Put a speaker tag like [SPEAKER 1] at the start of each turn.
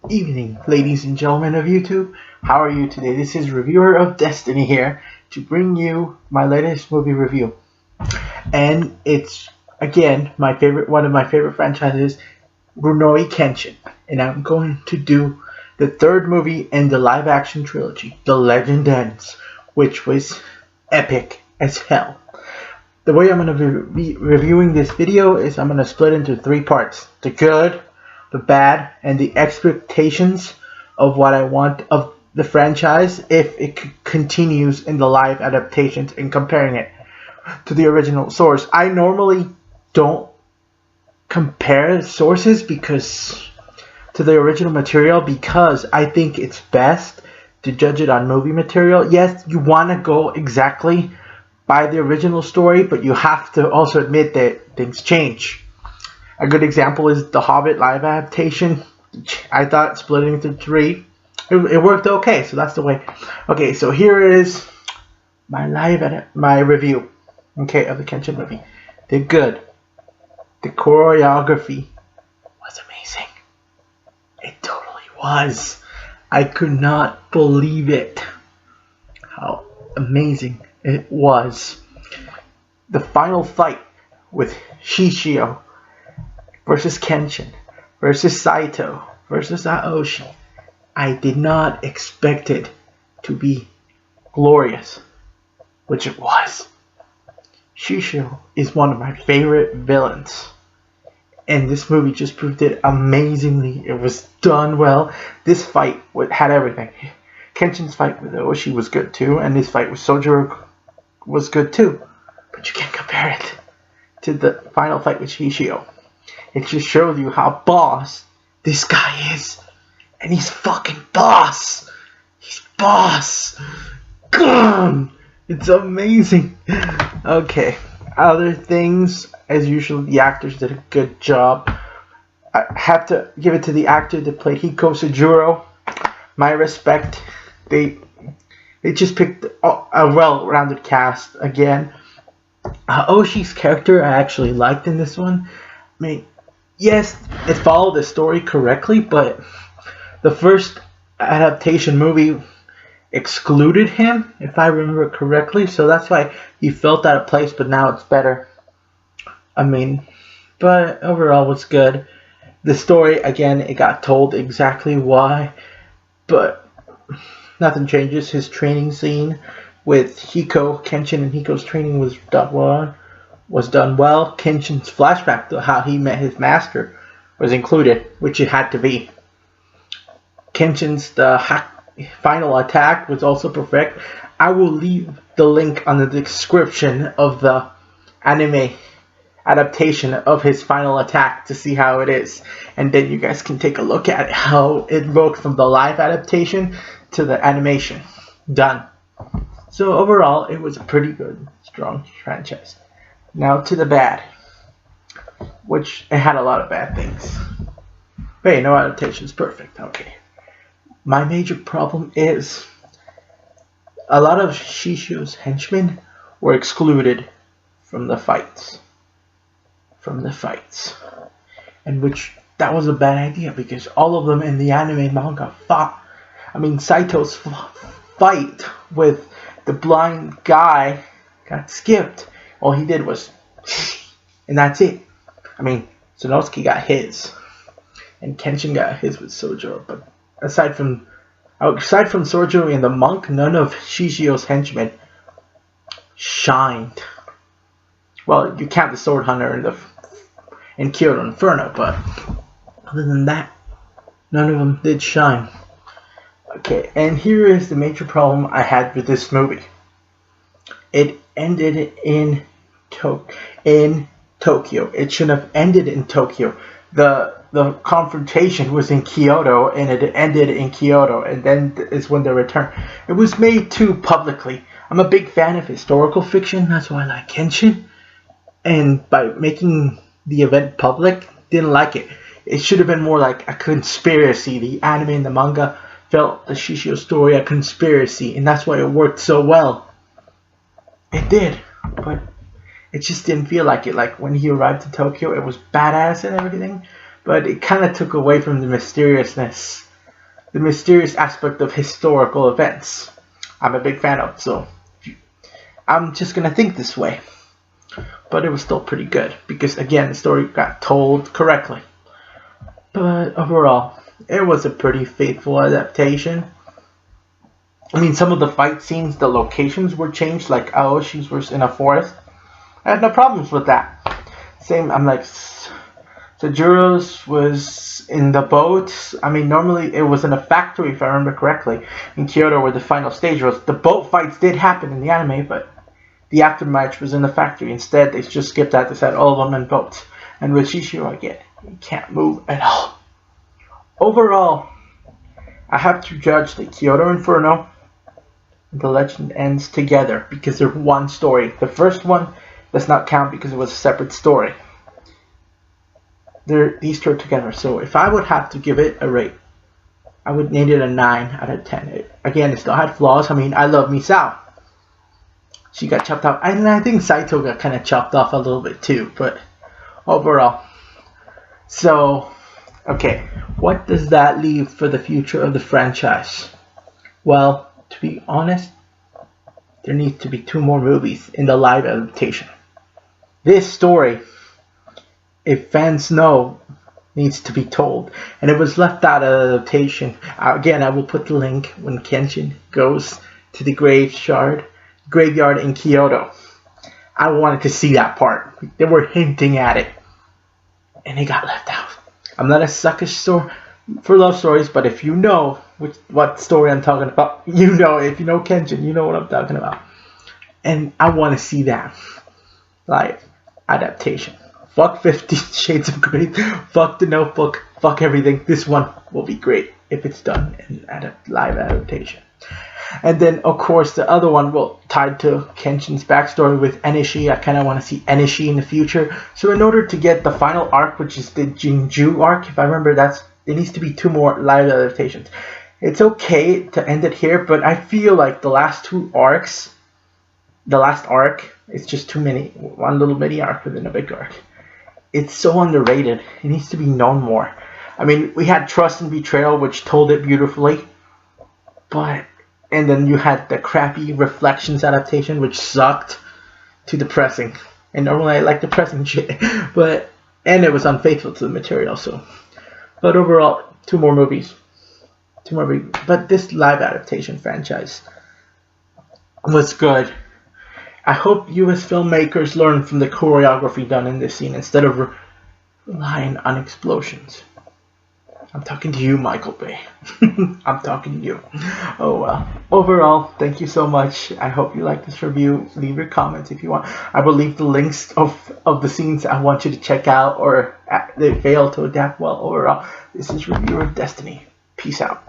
[SPEAKER 1] Evening, ladies and gentlemen of YouTube. How are you today? This is Reviewer of Destiny here to bring you my latest movie review. And it's, again, one of my favorite franchises, Rurouni Kenshin. And I'm going to do the third movie in the live-action trilogy, The Legend Ends, which was epic as hell. The way I'm going to be reviewing this video is I'm going to split into three parts. The good, the bad, and the expectations of what I want of the franchise if it continues in the live adaptations and comparing it to the original source. I normally don't compare sources to the original material because I think it's best to judge it on movie material. Yes, you want to go exactly by the original story, but you have to also admit that things change. A good example is the Hobbit live adaptation. I thought splitting into three, it worked okay, so that's the way. Okay, so here is my review, okay, of the Kenshin movie. They're good. The choreography was amazing. It totally was. I could not believe it. How amazing it was. The final fight with Shishio versus Kenshin versus Saito versus Aoshi. I did not expect it to be glorious, which it was. Shishio is one of my favorite villains, and this movie just proved it amazingly. It was done well. This fight had everything. Kenshin's fight with Aoshi was good too, and this fight with Sojiro was good too, but you can't compare it to the final fight with Shishio. It just shows you how boss this guy is. And he's fucking boss. He's boss. God, it's amazing. Okay. Other things, as usual, the actors did a good job. I have to give it to the actor that played Hiko Sojiro. My respect. They just picked a well-rounded cast again. Oshi's character I actually liked in this one. I mean, yes, it followed the story correctly, but the first adaptation movie excluded him, if I remember correctly, so that's why he felt out of place, but now it's better. I mean, but overall was good. The story, again, it got told exactly why, but nothing changes. His training scene with Kenshin and Hiko's training was done well. Kenshin's flashback to how he met his master was included, which it had to be. Kenshin's final attack was also perfect. I will leave the link on the description of the anime adaptation of his final attack to see how it is, and then you guys can take a look at how it looked from the live adaptation to the animation done. So overall, it was a pretty good, strong franchise. Now to the bad, which it had a lot of bad things. But hey, no adaptation is perfect. Okay. My major problem is a lot of Shishio's henchmen were excluded from the fights. And which that was a bad idea because all of them in the anime manga fought. I mean, Saito's fight with the blind guy got skipped. All he did was, and that's it. I mean, Sonosuke got his, and Kenshin got his with Sojiro. But aside from Sojiro and the monk, none of Shishio's henchmen shined. Well, you count the Sword Hunter in Kyoto Inferno, but other than that, none of them did shine. Okay, and here is the major problem I had with this movie. It ended in Tokyo. It shouldn't have ended in Tokyo. The confrontation was in Kyoto, and it ended in Kyoto, and then is when they returned. It was made too publicly. I'm a big fan of historical fiction, that's why I like Kenshin. And by making the event public, didn't like it. It should have been more like a conspiracy. The anime and the manga felt the Shishio story a conspiracy, and that's why it worked so well. It did, but it just didn't feel like it. Like when he arrived to Tokyo, it was badass and everything, but it kind of took away from the mysteriousness the mysterious aspect of historical events. I'm a big fan of, so I'm just gonna think this way. But it was still pretty good because, again, the story got told correctly. But overall, it was a pretty faithful adaptation. I mean, some of the fight scenes, the locations were changed, like Aoshi's was in a forest. I had no problems with that. Same, I'm like, Sajuro's was in the boat. I mean, normally it was in a factory, if I remember correctly, in Kyoto, where the final stage was. The boat fights did happen in the anime, but the aftermatch was in the factory. Instead, they just skipped that. They said all of them in boats. And with Shishiro, again, he can't move at all. Overall, I have to judge the Kyoto Inferno and the Legend ends together because they're one story. The first one does not count because it was a separate story. These two are together. So if I would have to give it a rate, I would rate it a 9 out of 10. Again, it still had flaws. I mean, I love Misao. She got chopped off. And I think Saito got kind of chopped off a little bit too. But overall. So, okay. What does that leave for the future of the franchise? Well, to be honest, there needs to be 2 more movies in the live adaptation. This story, if fans know, needs to be told. And it was left out of adaptation. Again, I will put the link when Kenshin goes to the graveyard in Kyoto. I wanted to see that part. They were hinting at it. And it got left out. I'm not a sucker for love stories, but if you know what story I'm talking about, you know. If you know Kenshin, you know what I'm talking about. And I want to see that live adaptation. Fuck 50 Shades of Grey. Fuck The Notebook. Fuck everything. This one will be great if it's done in live adaptation. And then, of course, the other one will tied to Kenshin's backstory with Enishi. I kind of want to see Enishi in the future. So in order to get the final arc, which is the Jinju arc, if I remember, there needs to be 2 more live adaptations. It's okay to end it here, but I feel like the last 2 arcs, the last arc, it's just too many. One little mini arc within a big arc. It's so underrated. It needs to be known more. I mean, we had Trust and Betrayal, which told it beautifully. And then you had the crappy Reflections adaptation, which sucked to depressing. And normally I like depressing shit. And it was unfaithful to the material, so. But overall, 2 more movies. 2 more movies. But this live adaptation franchise was good. I hope US filmmakers learn from the choreography done in this scene instead of relying on explosions. I'm talking to you, Michael Bay. I'm talking to you. Oh well. Overall, thank you so much. I hope you like this review. Leave your comments if you want. I will leave the links of the scenes I want you to check out or they fail to adapt well. Overall, this is Reviewer of Destiny. Peace out.